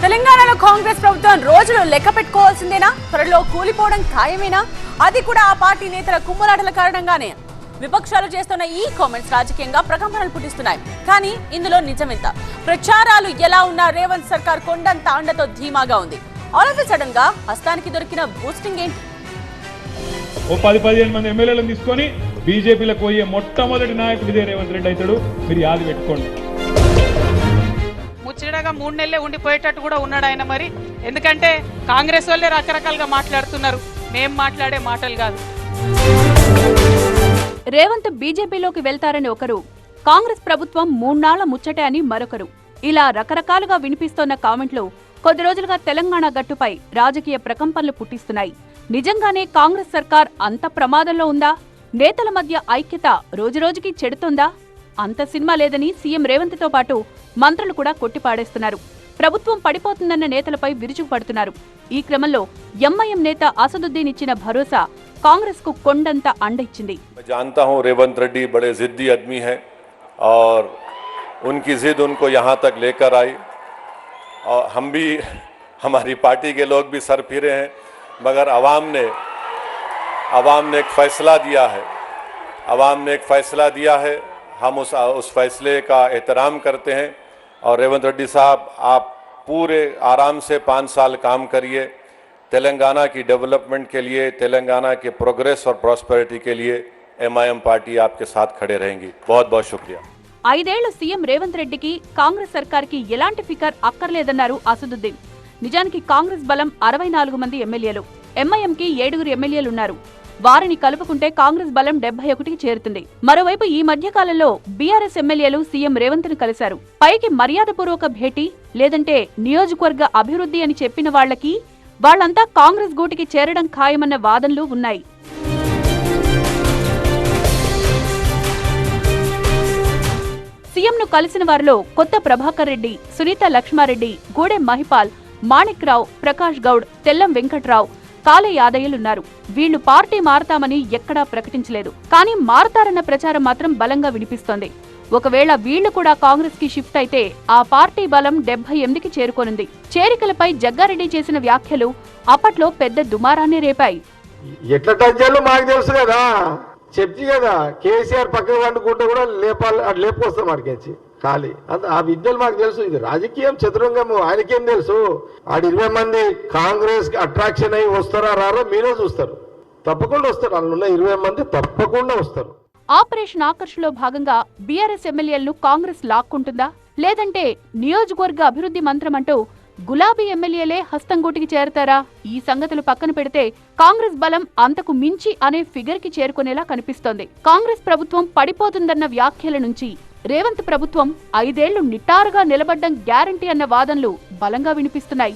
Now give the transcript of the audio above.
తెలంగాణలో కాంగ్రెస్ ప్రభుత్వం రోజులు లెక్క పెట్టుకోవాల్సిందేనా? త్వరలో కూలిపోవడం ఖాయమేనా? అది కూడా ఆ పార్టీ నేతల కుమ్మలాటల కారణంగానే. విపక్షాలు చేస్తున్న ఈ కామెంట్స్ రాజకీయంగా ప్రకంపనలు పుట్టిస్తున్నాయి. కానీ ఇందులో నిజమెంత? ప్రచారాలు ఎలా ఉన్నా రేవంత్ సర్కార్ కొండంత అండతో ధీమాగా ఉంది. ఆల్ ఆఫ్ సడన్ గా హస్తానికి దొరికిన బూస్టింగ్ ఏంటి? ఓ 10-15 మంది ఎమ్మెల్యేలను తీసుకొని బీజేపీలకు పోయే మొట్టమొదటి నాయకుడు ఇదే రేవంత్ రెడ్డి అవుతాడు. మీరు యాది పెట్టుకోండి. ముచ్చటగా 3 నెలలే ఉండిపోయేటట్టు కూడా ఉన్నాడు ఆయన. మరి ఎందుకంటే కాంగ్రెస్ వాళ్ళే రకరకాలుగా మాట్లాడుతున్నారు, మేం మాట్లాడే మాటలు కాదు. రేవంత్ బీజేపీలోకి వెళ్తారని ఒకరు, కాంగ్రెస్ ప్రభుత్వం 3 నాళ్ల ముచ్చటే అని మరొకరు. ఇలా రకరకాలుగా వినిపిస్తోన్న కామెంట్లు కొద్ది రోజులుగా తెలంగాణ గట్టుపై రాజకీయ ప్రకంపనలు పుట్టిస్తున్నాయి. నిజంగానే కాంగ్రెస్ సర్కార్ అంత ప్రమాదంలో ఉందా? నేతల మధ్య ఐక్యత రోజురోజుకి చెడుతోందా? అంత సినిమా లేదని సీఎం రేవంత్ తో పాటు మంత్రులు కూడా కొట్టిపాడేస్తున్నారు. ప్రభుత్వం పడిపోతుందన్న నేతలపై విరుచుకుపడుతున్నారు. ఈ క్రమంలో ఎంఐఎం నేత అసదుద్దీన్ ఇచ్చిన భరోసా కాంగ్రెస్ కు కొండంత అండ ఇచ్చింది. जानता हूं रेवंत रेड्डी बड़े जिद्दी आदमी है और उनकी जिद उनको यहां तक लेकर आई और हम भी, हमारी पार्टी के लोग भी सर फिरे हैं, मगर आवाम ने एक फैसला दिया है. आवाम ने एक फैसला दिया है, हम उस फैसले का एहतराम करते हैं. और रेवंत रेड्डी साहब, आप पूरे आराम से 5 साल काम करिए. तेलंगाना की डेवलपमेंट के लिए, तेलंगाना के प्रोग्रेस और प्रॉस्पेरिटी के लिए एमआईएम पार्टी आपके साथ खड़े रहेंगी. बहुत बहुत शुक्रिया. 5 ఏళ్ల సీఎం రేవంత్ రెడ్డికి కాంగ్రెస్ సర్కార్కి ఎలాంటి ఫికర్ అక్కర్లేదన్నారు అసదుద్దీన్. నిజానికి కాంగ్రెస్ బలం 64 మంది ఎమ్మెల్యేలు, ఎంఐఎంకి 7 ఎమ్మెల్యేలున్నారు. వారిని కలుపుకుంటే కాంగ్రెస్ బలం 71కి చేరుతుంది. మరోవైపు ఈ మధ్య కాలంలో బీఆర్ఎస్ ఎమ్మెల్యేలు సీఎం రేవంత్ ను కలిశారు. పైకి మర్యాదపూర్వక భేటీ, లేదంటే నియోజకవర్గ అభివృద్ధి అని చెప్పిన వాళ్లకి వాళ్లంతా కాంగ్రెస్ గూటికి చేరడం ఖాయమన్న వాదనలు ఉన్నాయి. సీఎంను కలిసిన వారిలో కొత్త ప్రభాకర్ రెడ్డి, సునీత లక్ష్మారెడ్డి, గూడెం మహిపాల్, మాణిక్ రావు, ప్రకాష్ గౌడ్, తెల్లం వెంకట్రావు, కాలే యాదయ్యలున్నారు. వీళ్లు పార్టీ మారతామని ఎక్కడా ప్రకటించలేదు. కానీ మారతారన్న ప్రచారం మాత్రం బలంగా వినిపిస్తోంది. ఒకవేళ వీళ్లు కూడా కాంగ్రెస్ కి షిఫ్ట్ అయితే ఆ పార్టీ బలం 78కి చేరుకోనుంది. చేరికలపై జగ్గారెడ్డి చేసిన వ్యాఖ్యలు అప్పట్లో పెద్ద దుమారాన్ని రేపాయి. ఎట్లా టచ్ చేయాలో మాకు తెలుసు కదా, చెప్తి కదా. కేసీఆర్ పక్కన వండుకుంటే కూడా లేపుకొస్తాం అడిగేసి ఖాళీ. ఆ విద్యలు మాకు తెలుసు. ఇది రాజకీయం చతురంగము, ఆయనకేం తెలుసు? 20 మంది కాంగ్రెస్ కి అట్రాక్షన్ అయ్యి వస్తారా రారో మీరే చూస్తారు. తప్పకుండా వస్తారు. అందులో 20 మంది తప్పకుండా వస్తారు. ఆపరేషన్ ఆకర్ష్లో భాగంగా బీఆర్ఎస్ ఎమ్మెల్యేలను కాంగ్రెస్ లాక్కుంటుందా, లేదంటే నియోజకవర్గ అభివృద్ధి మంత్రం అంటూ గులాబీ ఎమ్మెల్యేలే హస్తంగూటికి చేరతారా? ఈ సంగతులు పక్కన పెడితే కాంగ్రెస్ బలం అంతకు మించి అనే ఫిగర్ కి చేరుకునేలా కనిపిస్తోంది. కాంగ్రెస్ ప్రభుత్వం పడిపోతుందన్న వ్యాఖ్యల నుంచి రేవంత్ ప్రభుత్వం 5 ఏళ్లు నిటారుగా నిలబడ్డం గ్యారంటీ అన్న వాదనలు బలంగా వినిపిస్తున్నాయి.